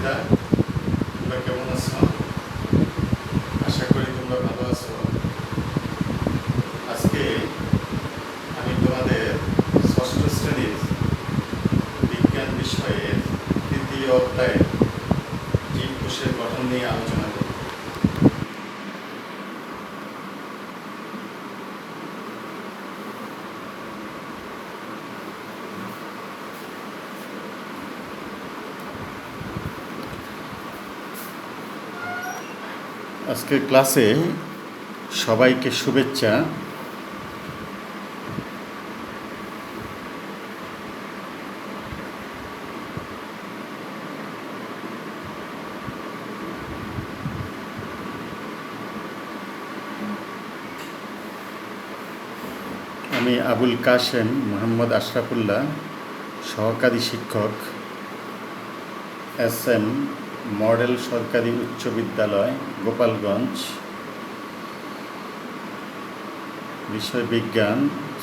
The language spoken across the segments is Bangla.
শিক্ষার্থীরা তোমরা কেমন আছো? আশা করি তোমরা ভালো আছো। আজকে আমি তোমাদের ষষ্ঠ শ্রেণীর বিজ্ঞান বিষয়ের তৃতীয় অধ্যায়ে জীবকোষের গঠন নিয়ে আলোচনা করব। আজকের ক্লাসে সবাইকে শুভেচ্ছা। আমি আবুল কাশেম মোহাম্মদ আশরাফুল্লাহ, সহকারী শিক্ষক, SM মডেল সরকারি উচ্চ বিদ্যালয়, গোপালগঞ্জ। বিষয় বিজ্ঞান,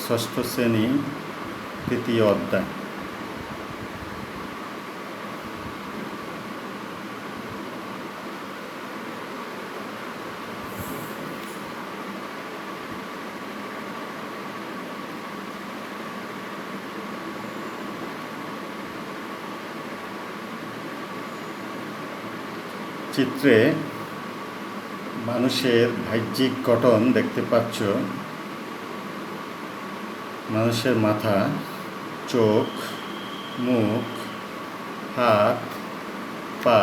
ষষ্ঠ শ্রেণী, তৃতীয় অধ্যায়। চিত্রে মানুষের বাহ্যিক গঠন দেখতে পাচ্ছ। মানুষের মাথা, চোখ, মুখ, হাত, পা,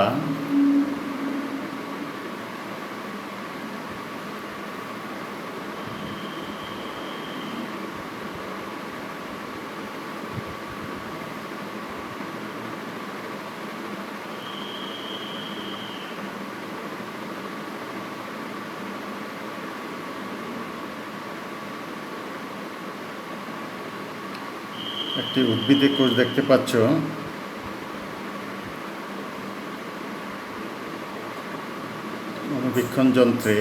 একটি উদ্ভিদের কোষ দেখতে পাচ্ছ। অণুবীক্ষণ যন্ত্রে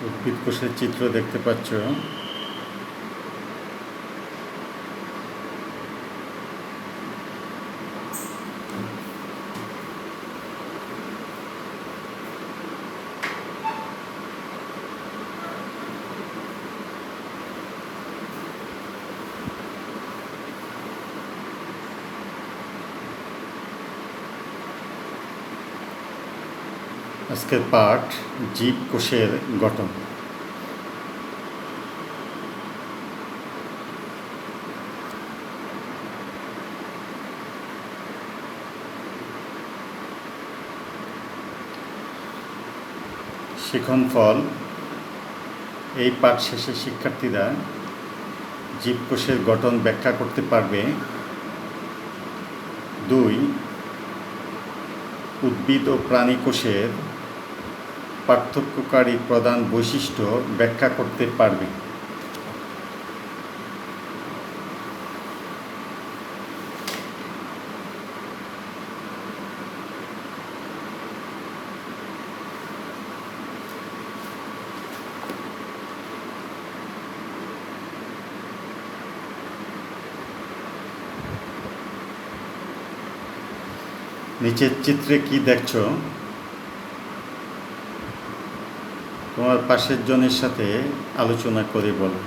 উদ্ভিদ কোষের চিত্র দেখতে পাচ্ছ। আজকের পাঠ জীবকোষের গঠন। শিখন ফল। এই পাঠ শেষে শিক্ষার্থীরা জীবকোষের গঠন ব্যাখ্যা করতে পারবে। 2. উদ্ভিদ ও প্রাণী কোষের পার্থক্যকারী প্রধান বৈশিষ্ট্য ব্যাখ্যা করতে পারবে। নিচের চিত্রে কি দেখছো? তোমার পাশের জনের সাথে আলোচনা করে বলো।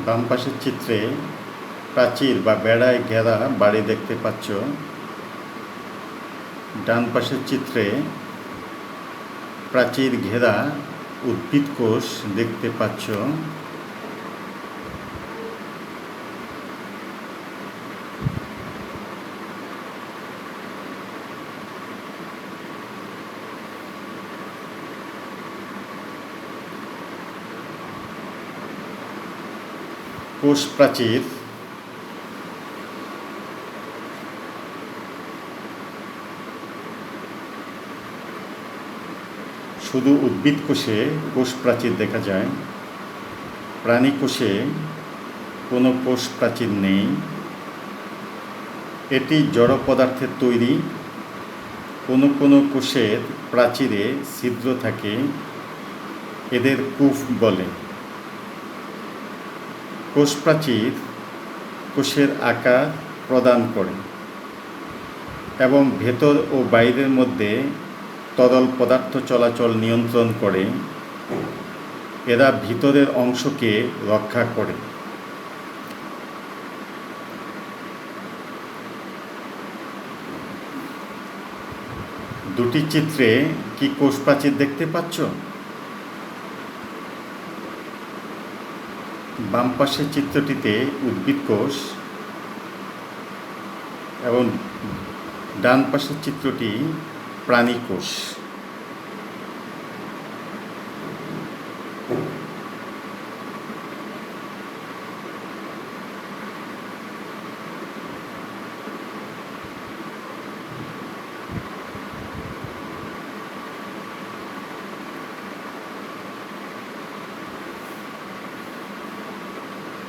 বাম পাশের চিত্রে প্রাচীর বা বেড়ায় ঘেরা বাড়ি দেখতে পাচ্ছ। ডান পাশের চিত্রে প্রাচীর ঘেরা উদ্ভিদ কোষ দেখতে পাচ্ছ। কোষ প্রাচীর। শুধু উদ্ভিদ কোষে কোষ প্রাচীর দেখা যায়, প্রাণী কোষে কোনো কোষ প্রাচীর নেই। এটি জড় পদার্থের তৈরি। কোনো কোনো কোষের প্রাচীরে ছিদ্র থাকে, এদের কুফ বলে। কোষ প্রাচীর কোষের আকার প্রদান করে এবং ভেতর ও বাইরের মধ্যে তরল পদার্থ চলাচল নিয়ন্ত্রণ করে। এরা ভিতরের অংশকে রক্ষা করে। দুটি চিত্রে কি কোষ প্রাচীর দেখতে পাচ্ছ? বাম পাশের চিত্রটিতে উদ্ভিদ কোষ এবং ডান পাশের চিত্রটি প্রাণী কোষ।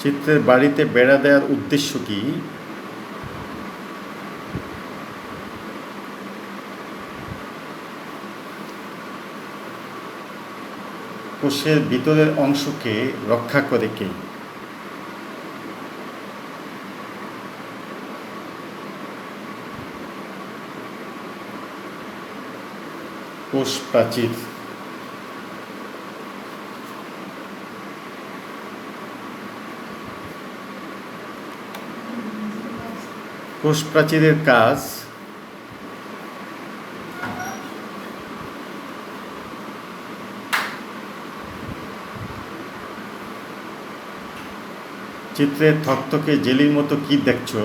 চিত্রের বাড়িতে বেড়া দেওয়ার উদ্দেশ্য কি? কোষের ভিতরের অংশকে রক্ষা করে কে? কোষ প্রাচীর। কোষ প্রাচীরের কাজ চিত্রে থকথকে জেলির মতো কি দেখছো?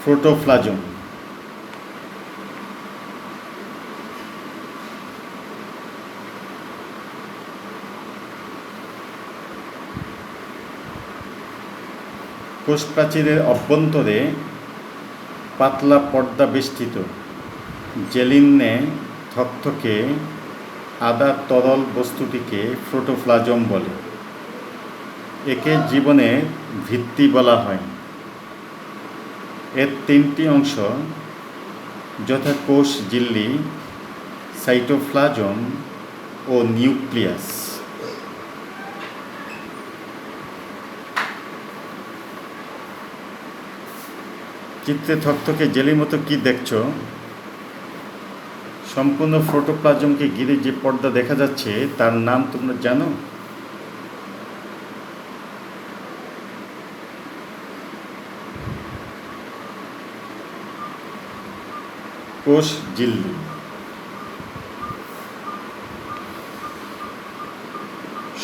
প্রোটোপ্লাজম। কোষ প্রাচীরের অভ্যন্তরে পাতলা পর্দা বেষ্টিত জেলিন্নে থকথকে আদা তরল বস্তুটিকে প্রোটোপ্লাজম বলে। একে জীবনের ভিত্তি বলা হয়। এর তিনটি অংশ যথা কোষ ঝিল্লি, সাইটোপ্লাজম ও নিউক্লিয়াস। চিত্রে থকথকে জেলির মতো কি দেখছো? সম্পূর্ণ প্রোটোপ্লাজমকে ঘিরে যে পর্দা দেখা যাচ্ছে তার নাম তোমরা জানো? কোষ ঝিল্লি।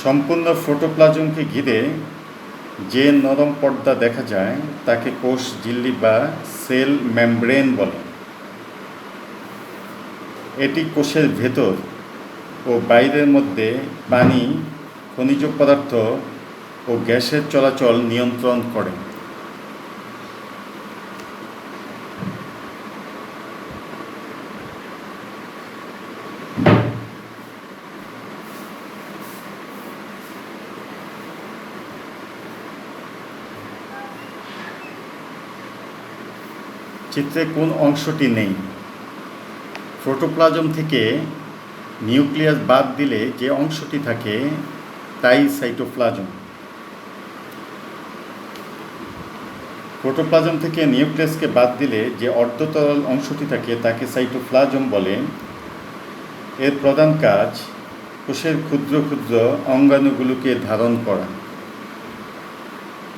সম্পূর্ণ প্রোটোপ্লাজমকে ঘিরে যে নরম পর্দা দেখা যায় তাকে কোষ ঝিল্লি বা সেল মেমব্রেন বলে। এটি কোষের ভেতর ও বাইরের মধ্যে পানি, খনিজ পদার্থ ও গ্যাসের চলাচল নিয়ন্ত্রণ করে। চিত্রে কোন অংশটি নেই? প্রোটোপ্লাজম থেকে নিউক্লিয়াস বাদ দিলে যে অংশটি থাকে তাই সাইটোপ্লাজম। প্রোটোপ্লাজম থেকে নিউক্লিয়াসকে বাদ দিলে যে অর্ধতরল অংশটি থাকে তাকে সাইটোপ্লাজম বলে। এর প্রধান কাজ কোষের ক্ষুদ্র ক্ষুদ্র অঙ্গাণুগুলোকে ধারণ করা।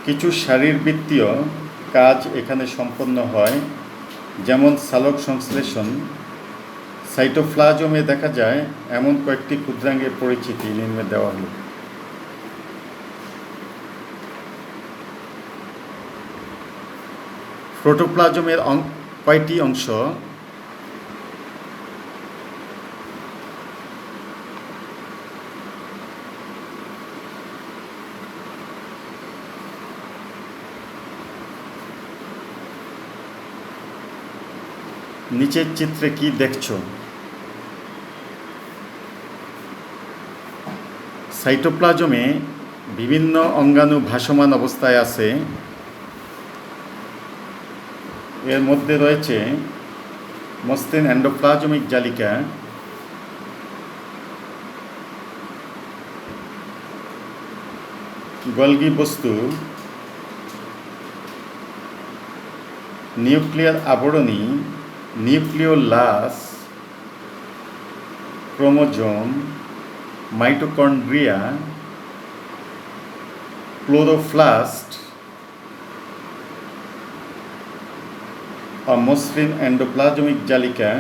কিছু শারীরবৃত্তীয় কাজ এখানে সম্পন্ন হয়, যেমন সালোক সংশ্লেষণ। সাইটোপ্লাজমে দেখা যায় এমন কয়েকটি ক্ষুদ্রাঙ্গের পরিচিতি নিম্নে দেওয়া হল। প্রোটোপ্লাজমের কয়টি অংশ? নিচের চিত্রে কি দেখছো? সাইটোপ্লাজমে বিভিন্ন অঙ্গাণু ভাসমান অবস্থায় আছে। এর মধ্যে রয়েছে মসৃণ এন্ডোপ্লাজমিক জালিকা, গলগি বস্তু, নিউক্লিয়ার আবরণী, নিউক্লিওলাস, ক্রোমোজোম, মাইটোকন্ড্রিয়া, ক্লোরোপ্লাস্ট, মসৃণ এন্ডোপ্লাজমিক জালিকা,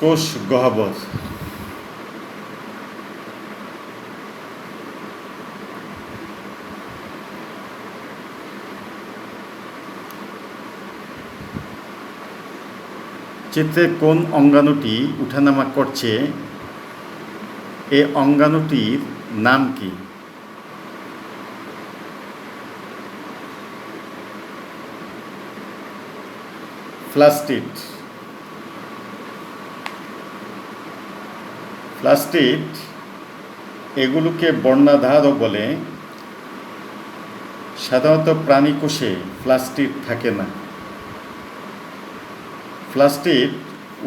কোষ গহ্বর। চিত্রে কোন অঙ্গাণুটি উঠানামা করছে? এই অঙ্গাণুটির নাম কি? প্লাস্টিড। প্লাস্টিড এগুলোকে বর্ণাধারও বলে। সাধারণত প্রাণী কোষে প্লাস্টিড থাকে না। প্লাস্টিড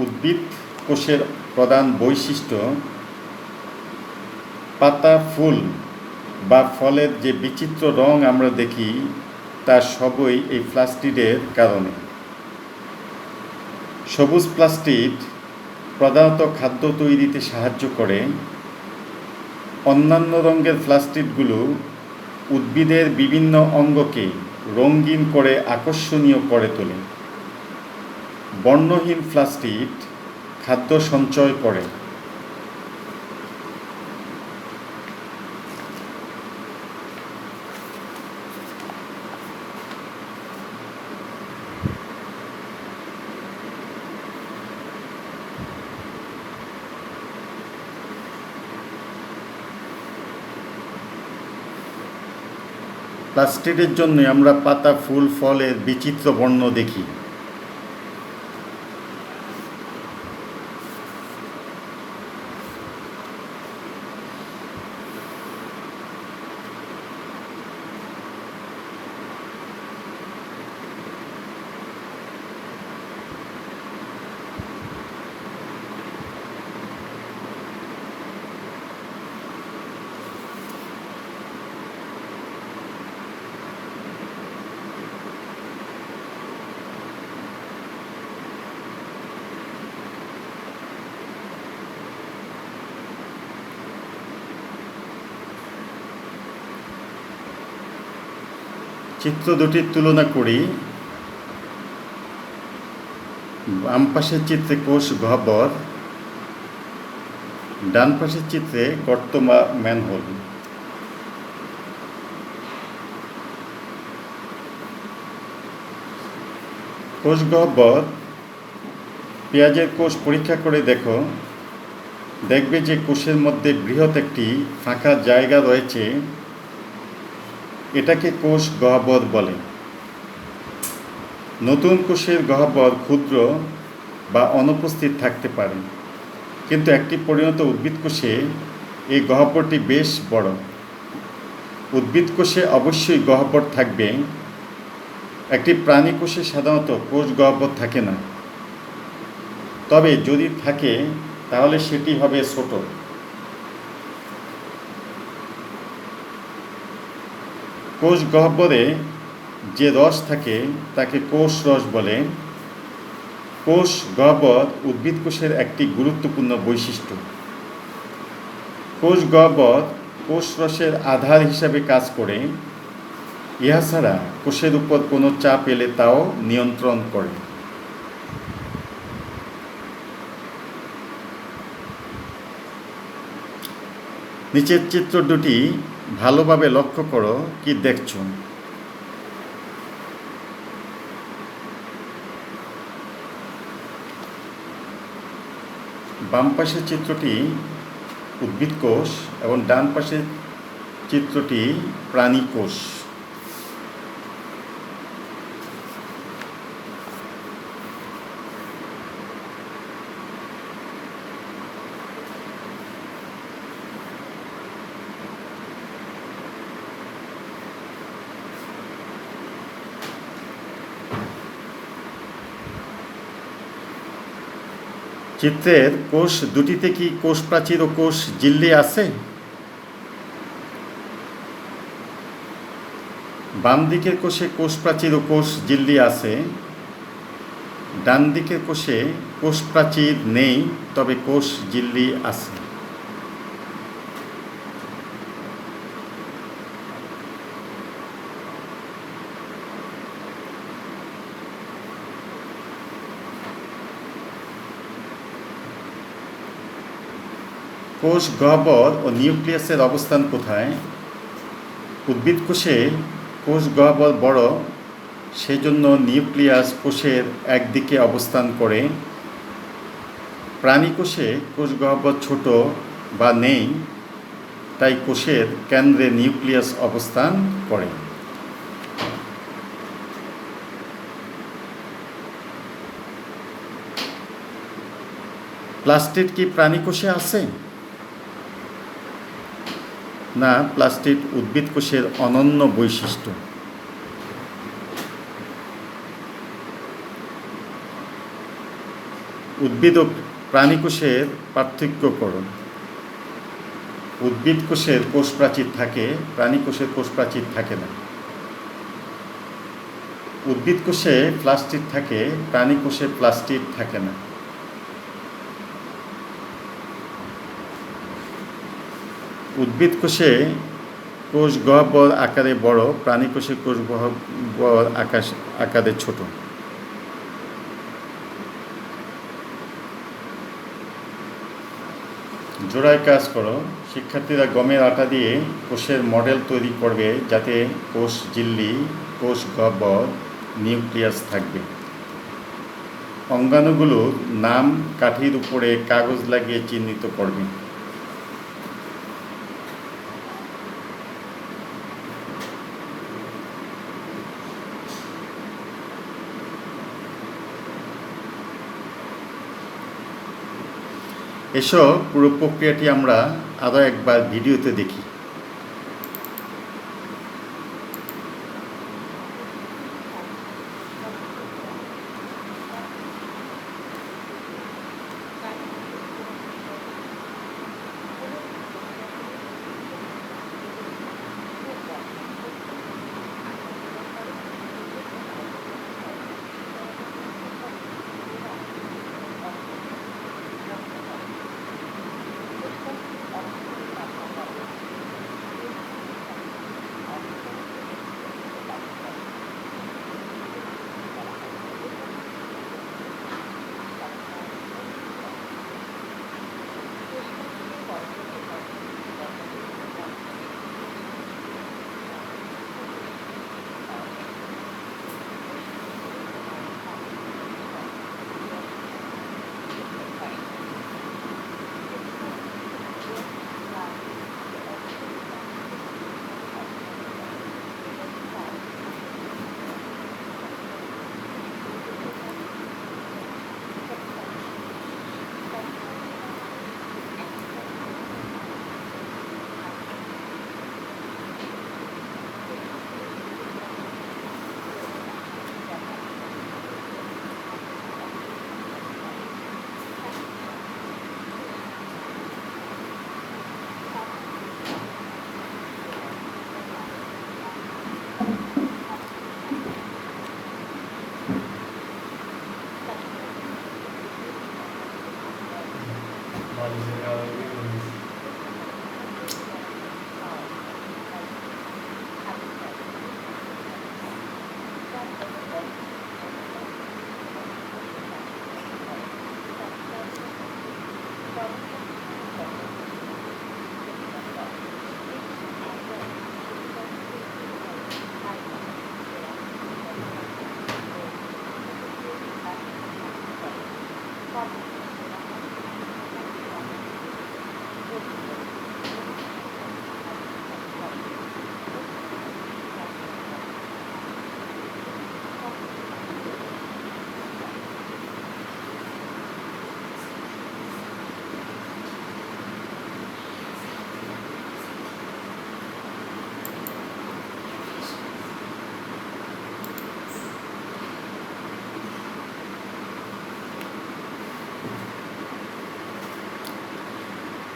উদ্ভিদ কোষের প্রধান বৈশিষ্ট্য। পাতা, ফুল বা ফলের যে বিচিত্র রং আমরা দেখি তা সবই এই প্লাস্টিডের কারণে। সবুজ প্লাস্টিড প্রধানত খাদ্য তৈরিতে সাহায্য করে। অন্যান্য রঙের প্লাস্টিডগুলো উদ্ভিদের বিভিন্ন অঙ্গকে রঙিন করে আকর্ষণীয় করে তোলে। বর্ণহীন প্লাস্টিড খাদ্য সঞ্চয় করে। প্লাস্টিডের জন্য আমরা পাতা, ফুল, ফলের বিচিত্র বর্ণ দেখি। চিত্র দুটির তুলনা করি। বাম পাশের চিত্রে কোষ গহ্বর, ডান পাশের চিত্রে গর্ত বা ম্যানহোল। কোষ গহ্বর, পেঁয়াজের কোষ পরীক্ষা করে দেখবে যে কোষের মধ্যে বৃহৎ একটি ফাঁকা জায়গা রয়েছে। এটাকে কোষ গহ্বর বলে। নতুন কোষের গহ্বর ক্ষুদ্র বা অনুপস্থিত থাকতে পারে, কিন্তু একটি পরিণত উদ্ভিদ কোষে এই গহ্বরটি বেশ বড়। উদ্ভিদ কোষে অবশ্যই গহ্বর থাকবে। একটি প্রাণী কোষে সাধারণত কোষ গহ্বর থাকে না, তবে যদি থাকে তাহলে সেটি হবে ছোট। কোষ গহ্বরে যে রস থাকে তাকে কোষ রস বলে। কোষ গহ্বর উদ্ভিদ কোষের একটি গুরুত্বপূর্ণ বৈশিষ্ট্য। কোষ গহ্বর কোষ রসের আধার হিসাবে কাজ করে। ইহা ছাড়া কোষের উপর কোনো চাপ এলে তাও নিয়ন্ত্রণ করে। নিচের চিত্র দুটি ভালোভাবে লক্ষ্য করো, কি দেখছো? বাম পাশের চিত্রটি উদ্ভিদ কোষ এবং ডান পাশের চিত্রটি প্রাণী কোষ। চিত্রের কোষ দুটিতে কি কোষ প্রাচীর ও কোষ ঝিল্লি আছে? বাম দিকের কোষে কোষ প্রাচীর ও কোষ ঝিল্লি আছে, ডান দিকের কোষে কোষ প্রাচীর নেই, তবে কোষ ঝিল্লি আছে। কোষ গহ্বর ও নিউক্লিয়াসের অবস্থান কোথায়? উদ্ভিদ কোষে কোষ গহ্বর বড়, সেজন্য নিউক্লিয়াস কোষের একদিকে অবস্থান করে। প্রাণী কোষে কোষ গহ্বর ছোট বা নেই, তাই কোষের কেন্দ্রে নিউক্লিয়াস অবস্থান করে। প্লাস্টিড কি প্রাণী কোষে আছে? না, প্লাস্টিড উদ্ভিদ কোষের অনন্য বৈশিষ্ট্য। উদ্ভিদ ও প্রাণী কোষের পার্থক্য করুন। উদ্ভিদ কোষের কোষ প্রাচীর থাকে, প্রাণী কোষের কোষ প্রাচীর থাকে না। উদ্ভিদ কোষে প্লাস্টিড থাকে, প্রাণী কোষে প্লাস্টিড থাকে না। উদ্ভিদ কোষে কোষ গহ্বর আকারে বড়, প্রাণী কোষে কোষ গহ্বর আকারে ছোট। জোড়ায় কাজ করো। শিক্ষার্থীরা গমের আটা দিয়ে কোষের মডেল তৈরি করবে, যাতে কোষ ঝিল্লি, কোষ গহ্বর, নিউক্লিয়াস থাকবে। অঙ্গাণুগুলোর নাম কাঠির উপরে কাগজ লাগিয়ে চিহ্নিত করবে। এসব পুরো প্রক্রিয়াটি আমরা আরও একবার ভিডিওতে দেখি।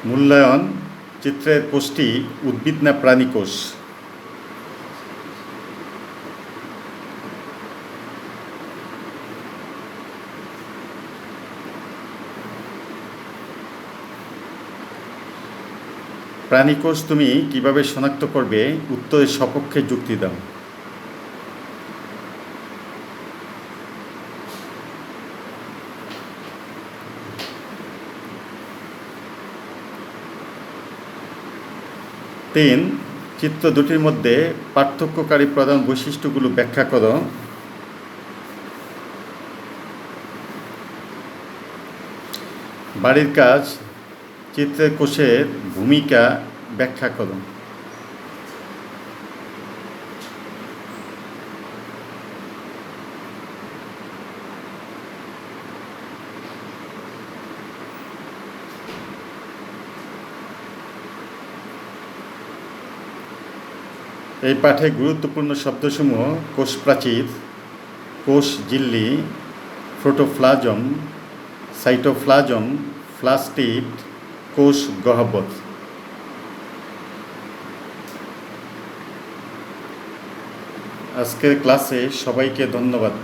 মূল্যায়ন চিত্রের কোষটি উদ্ভিদ না প্রাণী কোষ? প্রাণী কোষ তুমি কিভাবে শনাক্ত করবে? উত্তরের সপক্ষে যুক্তি দাও। তিন, চিত্র দুটির মধ্যে পার্থক্যকারী প্রধান বৈশিষ্ট্যগুলো ব্যাখ্যা করো। বাড়ির কাজ চিত্রের কোষের ভূমিকা ব্যাখ্যা করো। এই পাঠে গুরুত্বপূর্ণ শব্দসমূহ: কোষ প্রাচীর, কোষ ঝিল্লি, প্রোটোপ্লাজম, সাইটোপ্লাজম, প্লাস্টিড, কোষ গহ্বর। আজকের ক্লাসে সবাইকে ধন্যবাদ।